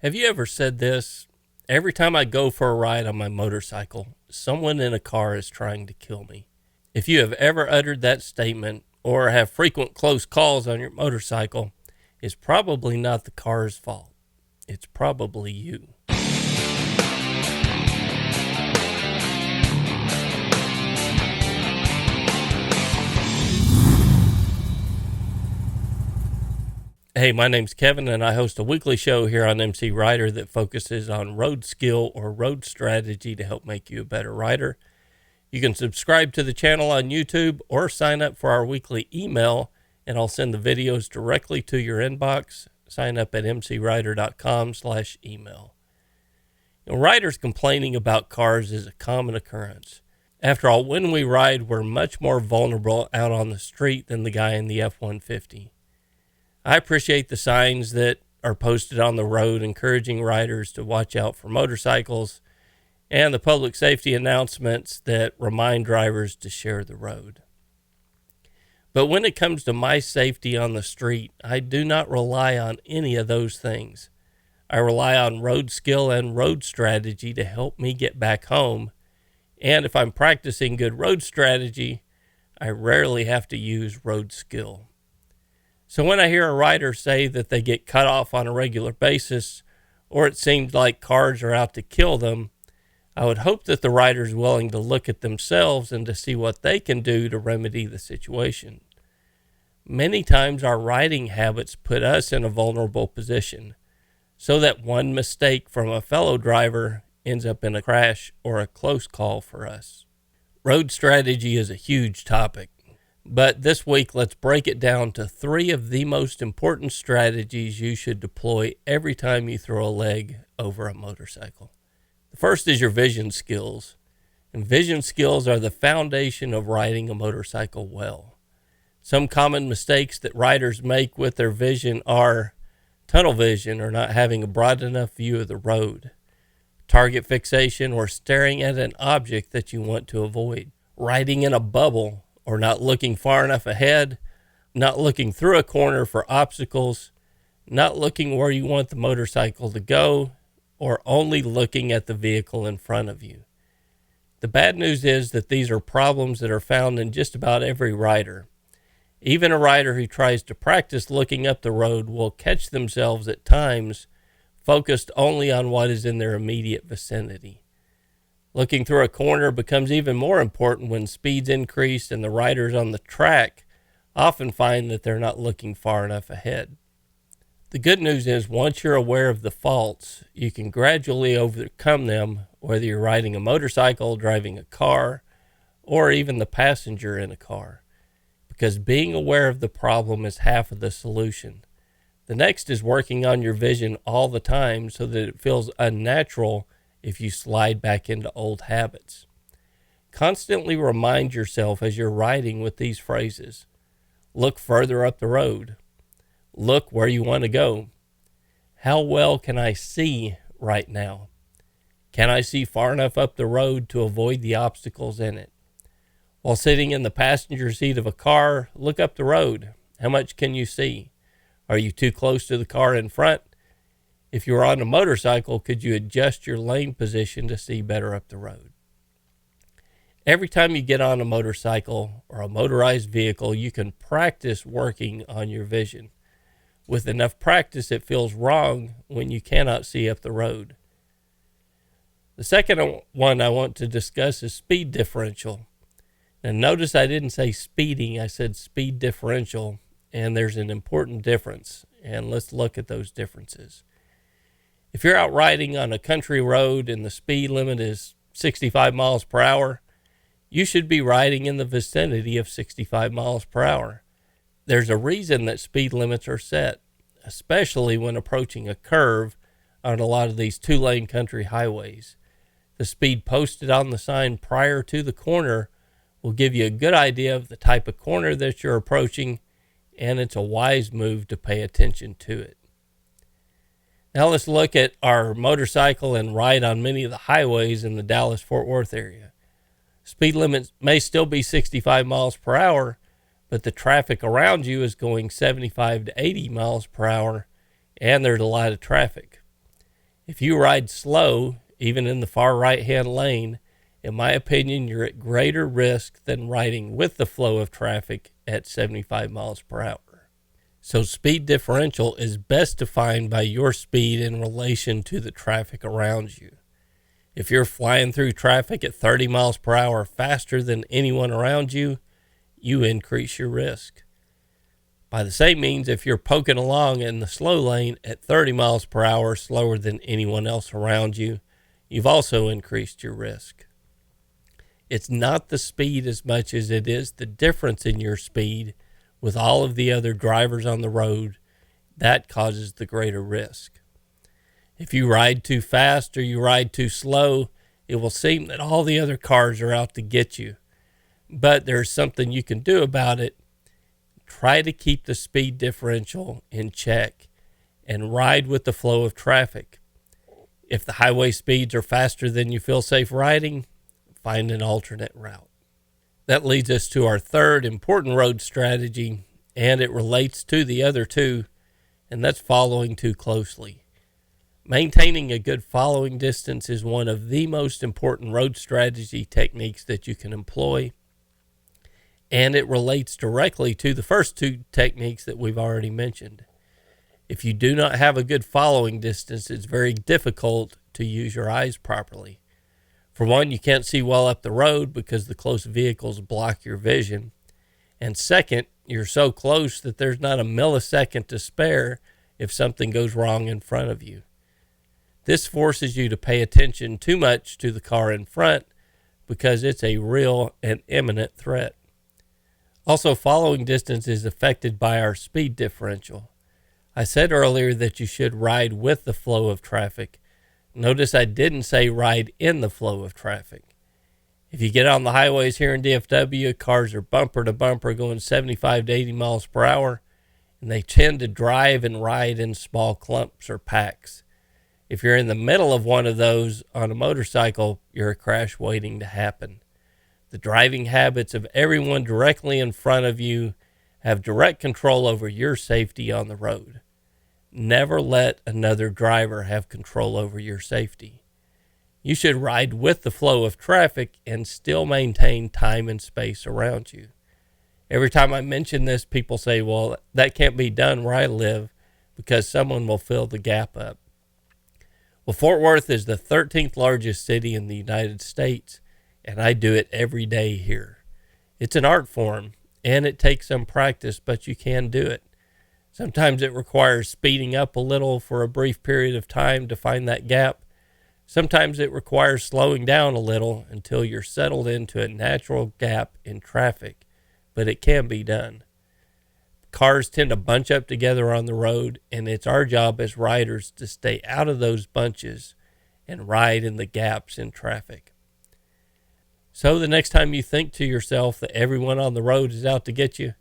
Have you ever said this? Every time I go for a ride on my motorcycle, someone in a car is trying to kill me. If you have ever uttered that statement or have frequent close calls on your motorcycle, it's probably not the car's fault. It's probably you. Hey, my name's Kevin, and I host a weekly show here on MCrider that focuses on road skill or road strategy to help make you a better rider. You can subscribe to the channel on YouTube or sign up for our weekly email, and I'll send the videos directly to your inbox. Sign up at mcrider.com/email. Riders complaining about cars is a common occurrence. After all, when we ride, we're much more vulnerable out on the street than the guy in the F-150. I appreciate the signs that are posted on the road encouraging riders to watch out for motorcycles and the public safety announcements that remind drivers to share the road. But when it comes to my safety on the street, I do not rely on any of those things. I rely on road skill and road strategy to help me get back home. And if I'm practicing good road strategy, I rarely have to use road skill. So when I hear a rider say that they get cut off on a regular basis, or it seems like cars are out to kill them, I would hope that the rider is willing to look at themselves and to see what they can do to remedy the situation. Many times our riding habits put us in a vulnerable position, so that one mistake from a fellow driver ends up in a crash or a close call for us. Road strategy is a huge topic. But this week, let's break it down to 3 of the most important strategies you should deploy every time you throw a leg over a motorcycle. The first is your vision skills. And vision skills are the foundation of riding a motorcycle well. Some common mistakes that riders make with their vision are tunnel vision, or not having a broad enough view of the road, target fixation, or staring at an object that you want to avoid, riding in a bubble, or not looking far enough ahead, not looking through a corner for obstacles, not looking where you want the motorcycle to go, or only looking at the vehicle in front of you. The bad news is that these are problems that are found in just about every rider. Even a rider who tries to practice looking up the road will catch themselves at times focused only on what is in their immediate vicinity. Looking through a corner becomes even more important when speeds increase, and the riders on the track often find that they're not looking far enough ahead. The good news is once you're aware of the faults, you can gradually overcome them, whether you're riding a motorcycle, driving a car, or even the passenger in a car, because being aware of the problem is half of the solution. The next is working on your vision all the time so that it feels unnatural if you slide back into old habits. Constantly remind yourself as you're riding with these phrases. Look further up the road. Look where you want to go. How well can I see right now? Can I see far enough up the road to avoid the obstacles in it? While sitting in the passenger seat of a car, look up the road. How much can you see? Are you too close to the car in front? If you're on a motorcycle, could you adjust your lane position to see better up the road? Every time you get on a motorcycle or a motorized vehicle, you can practice working on your vision. With enough practice, it feels wrong when you cannot see up the road. The second one I want to discuss is speed differential. Now notice I didn't say speeding, I said speed differential, and there's an important difference, and let's look at those differences. If you're out riding on a country road and the speed limit is 65 miles per hour, you should be riding in the vicinity of 65 miles per hour. There's a reason that speed limits are set, especially when approaching a curve on a lot of these 2-lane country highways. The speed posted on the sign prior to the corner will give you a good idea of the type of corner that you're approaching, and it's a wise move to pay attention to it. Now let's look at our motorcycle and ride on many of the highways in the Dallas-Fort Worth area. Speed limits may still be 65 miles per hour, but the traffic around you is going 75 to 80 miles per hour, and there's a lot of traffic. If you ride slow, even in the far right-hand lane, in my opinion, you're at greater risk than riding with the flow of traffic at 75 miles per hour. So speed differential is best defined by your speed in relation to the traffic around you. If you're flying through traffic at 30 miles per hour faster than anyone around you, you increase your risk. By the same means, if you're poking along in the slow lane at 30 miles per hour slower than anyone else around you, you've also increased your risk. It's not the speed as much as it is the difference in your speed with all of the other drivers on the road that causes the greater risk. If you ride too fast or you ride too slow, it will seem that all the other cars are out to get you. But there's something you can do about it. Try to keep the speed differential in check and ride with the flow of traffic. If the highway speeds are faster than you feel safe riding, find an alternate route. That leads us to our third important road strategy, and it relates to the other two, and that's following too closely. Maintaining a good following distance is one of the most important road strategy techniques that you can employ, and it relates directly to the first two techniques that we've already mentioned. If you do not have a good following distance, it's very difficult to use your eyes properly. For one, you can't see well up the road because the close vehicles block your vision. And second, you're so close that there's not a millisecond to spare if something goes wrong in front of you. This forces you to pay attention too much to the car in front because it's a real and imminent threat. Also, following distance is affected by our speed differential. I said earlier that you should ride with the flow of traffic. Notice I didn't say ride in the flow of traffic. If you get on the highways here in DFW, cars are bumper to bumper going 75 to 80 miles per hour, and they tend to drive and ride in small clumps or packs. If you're in the middle of one of those on a motorcycle, you're a crash waiting to happen. The driving habits of everyone directly in front of you have direct control over your safety on the road. Never let another driver have control over your safety. You should ride with the flow of traffic and still maintain time and space around you. Every time I mention this, people say, well, that can't be done where I live because someone will fill the gap up. Well, Fort Worth is the 13th largest city in the United States, and I do it every day here. It's an art form, and it takes some practice, but you can do it. Sometimes it requires speeding up a little for a brief period of time to find that gap. Sometimes it requires slowing down a little until you're settled into a natural gap in traffic, but it can be done. Cars tend to bunch up together on the road, and it's our job as riders to stay out of those bunches and ride in the gaps in traffic. So the next time you think to yourself that everyone on the road is out to get you,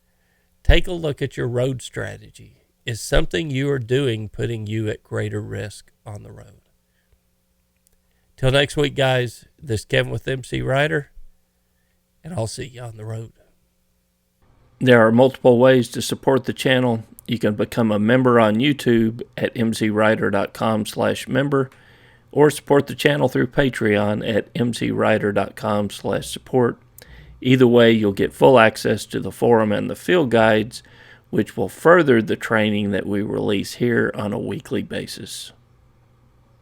take a look at your road strategy. Is something you are doing putting you at greater risk on the road? Till next week, guys, this is Kevin with MCrider, and I'll see you on the road. There are multiple ways to support the channel. You can become a member on YouTube at mcrider.com/member or support the channel through Patreon at mcrider.com/support. Either way, you'll get full access to the forum and the field guides, which will further the training that we release here on a weekly basis.